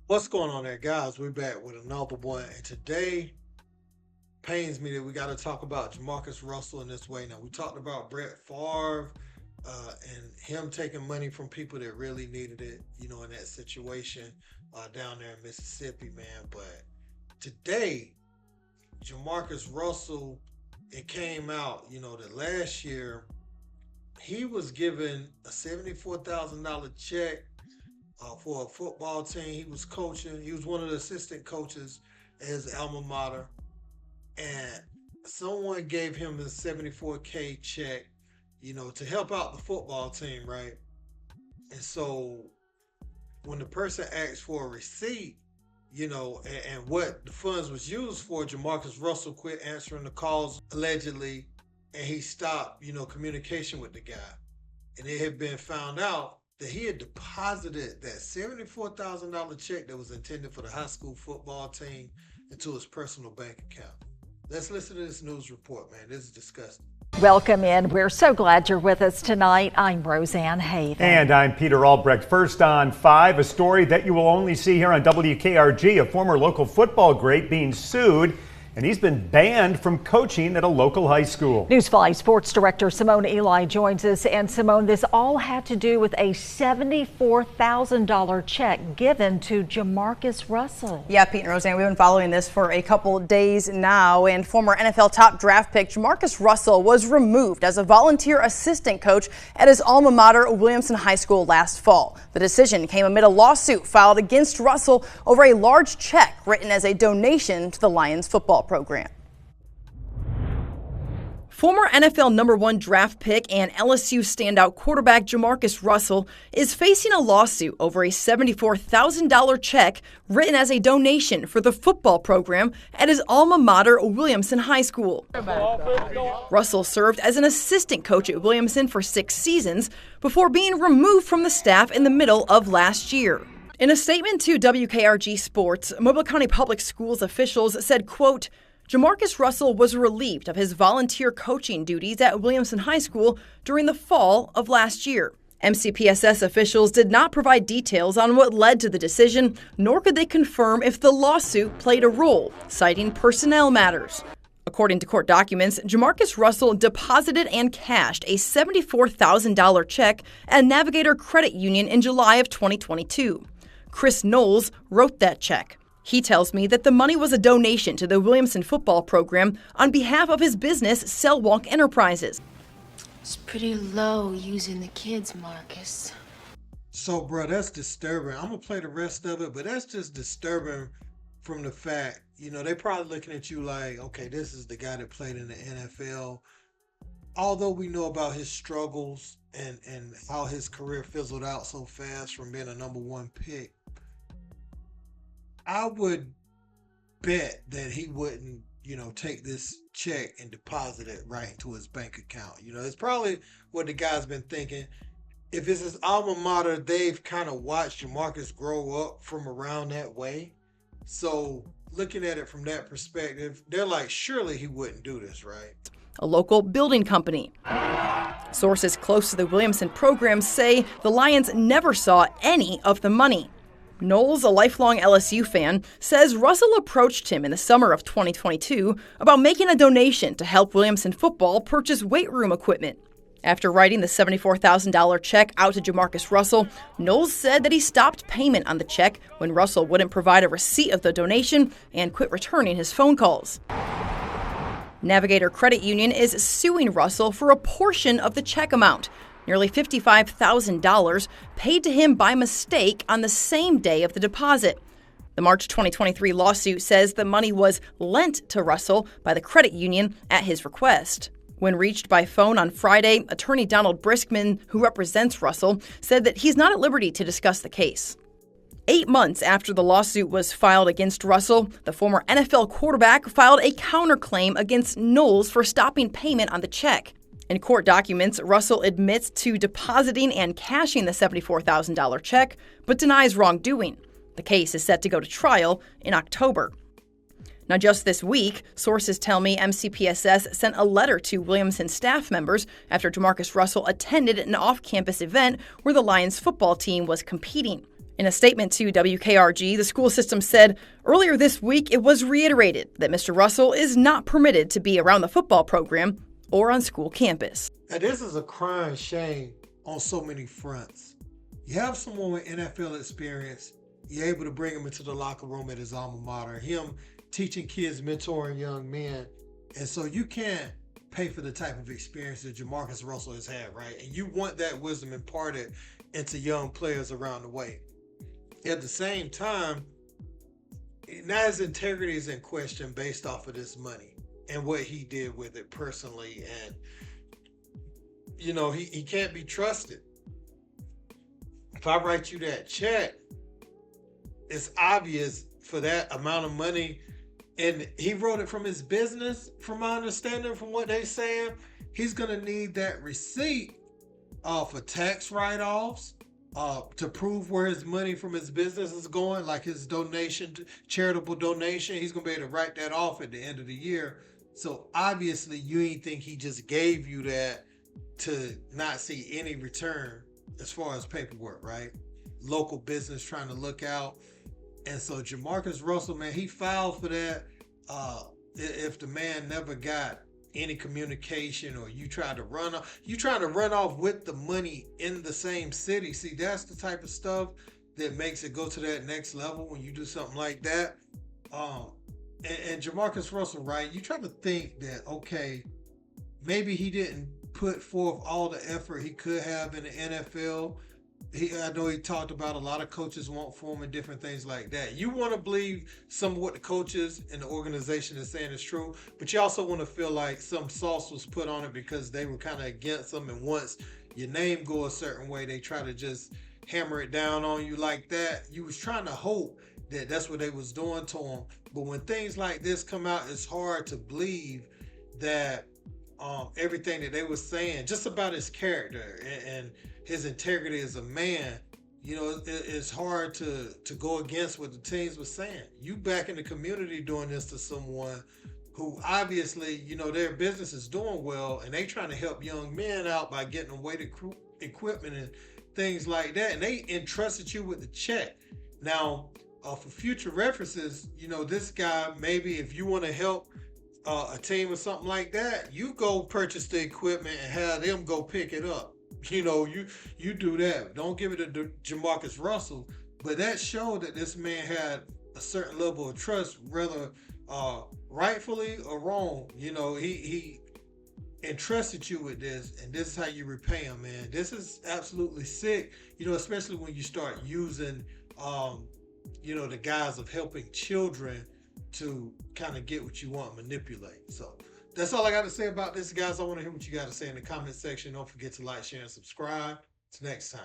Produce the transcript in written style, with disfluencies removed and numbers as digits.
What's going on there, guys? We're back with another one, and today pains me that we got to talk about Jamarcus Russell in this way. Now, we talked about Brett Favre and him taking money from people that really needed it, in that situation down there in Mississippi, man. But today, Jamarcus Russell, it came out, that last year he was given a $74,000 check for a football team he was coaching. He was one of the assistant coaches at his alma mater, and someone gave him a 74K check, to help out the football team, right? And so when the person asked for a receipt, and what the funds was used for, Jamarcus Russell quit answering the calls allegedly, and he stopped, communication with the guy. And it had been found out that he had deposited that $74,000 check that was intended for the high school football team into his personal bank account. Let's listen to this news report, man. This is disgusting. Welcome in. We're so glad you're with us tonight. I'm Roseanne Hayden. And I'm Peter Albrecht. First on 5, a story that you will only see here on WKRG, a former local football great being sued, and he's been banned from coaching at a local high school. News 5 Sports Director Simone Eli joins us. And Simone, this all had to do with a $74,000 check given to Jamarcus Russell. Yeah, Pete and Roseanne, we've been following this for a couple days now, and former NFL top draft pick Jamarcus Russell was removed as a volunteer assistant coach at his alma mater, Williamson High School, last fall. The decision came amid a lawsuit filed against Russell over a large check written as a donation to the Lions football program. Former NFL #1 draft pick and LSU standout quarterback Jamarcus Russell is facing a lawsuit over a $74,000 check written as a donation for the football program at his alma mater, Williamson High School. Russell served as an assistant coach at Williamson for 6 seasons before being removed from the staff in the middle of last year. In a statement to WKRG Sports, Mobile County Public Schools officials said, quote, Jamarcus Russell was relieved of his volunteer coaching duties at Williamson High School during the fall of last year. MCPSS officials did not provide details on what led to the decision, nor could they confirm if the lawsuit played a role, citing personnel matters. According to court documents, Jamarcus Russell deposited and cashed a $74,000 check at Navigator Credit Union in July of 2022. Chris Knowles wrote that check. He tells me that the money was a donation to the Williamson football program on behalf of his business, Cellwalk Enterprises. It's pretty low using the kids, Marcus. So, bro, that's disturbing. I'm going to play the rest of it, but that's just disturbing from the fact, they probably looking at you like, okay, this is the guy that played in the NFL. Although we know about his struggles and how his career fizzled out so fast from being a #1 pick, I would bet that he wouldn't, take this check and deposit it right into his bank account. It's probably what the guy's been thinking. If it's his alma mater, they've kind of watched Jamarcus grow up from around that way. So looking at it from that perspective, they're like, surely he wouldn't do this, right? A local building company. Sources close to the Williamson program say the Lions never saw any of the money. Knowles, a lifelong LSU fan, says Russell approached him in the summer of 2022 about making a donation to help Williamson football purchase weight room equipment. After writing the $74,000 check out to Jamarcus Russell, Knowles said that he stopped payment on the check when Russell wouldn't provide a receipt of the donation and quit returning his phone calls. Navigator Credit Union is suing Russell for a portion of the check amount, nearly $55,000, paid to him by mistake on the same day of the deposit. The March 2023 lawsuit says the money was lent to Russell by the credit union at his request. When reached by phone on Friday, attorney Donald Briskman, who represents Russell, said that he's not at liberty to discuss the case. 8 months after the lawsuit was filed against Russell, the former NFL quarterback filed a counterclaim against Knowles for stopping payment on the check. In court documents, Russell admits to depositing and cashing the $74,000 check, but denies wrongdoing. The case is set to go to trial in October. Now, just this week, sources tell me MCPSS sent a letter to Williamson staff members after Jamarcus Russell attended an off-campus event where the Lions football team was competing. In a statement to WKRG, the school system said earlier this week it was reiterated that Mr. Russell is not permitted to be around the football program or on school campus. And this is a crying shame on so many fronts. You have someone with NFL experience, you're able to bring him into the locker room at his alma mater, him teaching kids, mentoring young men. And so you can't pay for the type of experience that Jamarcus Russell has had, right? And you want that wisdom imparted into young players around the way. At the same time, now his integrity is in question based off of this money and what he did with it personally. And, you know, he can't be trusted. If I write you that check, it's obvious for that amount of money, and he wrote it from his business, from my understanding, from what they're saying, he's going to need that receipt for tax write-offs, to prove where his money from his business is going, like his donation, charitable donation. He's going to be able to write that off at the end of the year. So obviously you ain't think he just gave you that to not see any return as far as paperwork, right? Local business trying to look out. And so Jamarcus Russell, man, he filed for that. If the man never got any communication, or you try to run off with the money in the same city. See, that's the type of stuff that makes it go to that next level when you do something like that. And Jamarcus Russell, right? You try to think that, okay, maybe he didn't put forth all the effort he could have in the NFL. I know he talked about a lot of coaches want for him and different things like that. You want to believe some of what the coaches and the organization is saying is true, but you also want to feel like some sauce was put on it because they were kind of against them. And once your name go a certain way, they try to just hammer it down on you like that. You was trying to hope that that's what they was doing to him. But when things like this come out, it's hard to believe that everything that they were saying just about his character and his integrity as a man, you know, it's hard to go against what the teams were saying. You back in the community doing this to someone who obviously, you know, their business is doing well and they trying to help young men out by getting them weighted equipment and things like that. And they entrusted you with the check. Now, for future references, you know, this guy, maybe if you want to help a team or something like that, you go purchase the equipment and have them go pick it up. You know, you do that. Don't give it to Jamarcus Russell. But that showed that this man had a certain level of trust, whether rightfully or wrong. You know, he entrusted you with this, and this is how you repay him, man. This is absolutely sick. You know, especially when you start using, you know, the guise of helping children to kind of get what you want, manipulate. So that's all I got to say about this, guys. I want to hear what you got to say in the comment section. Don't forget to like, share, and subscribe. Till next time.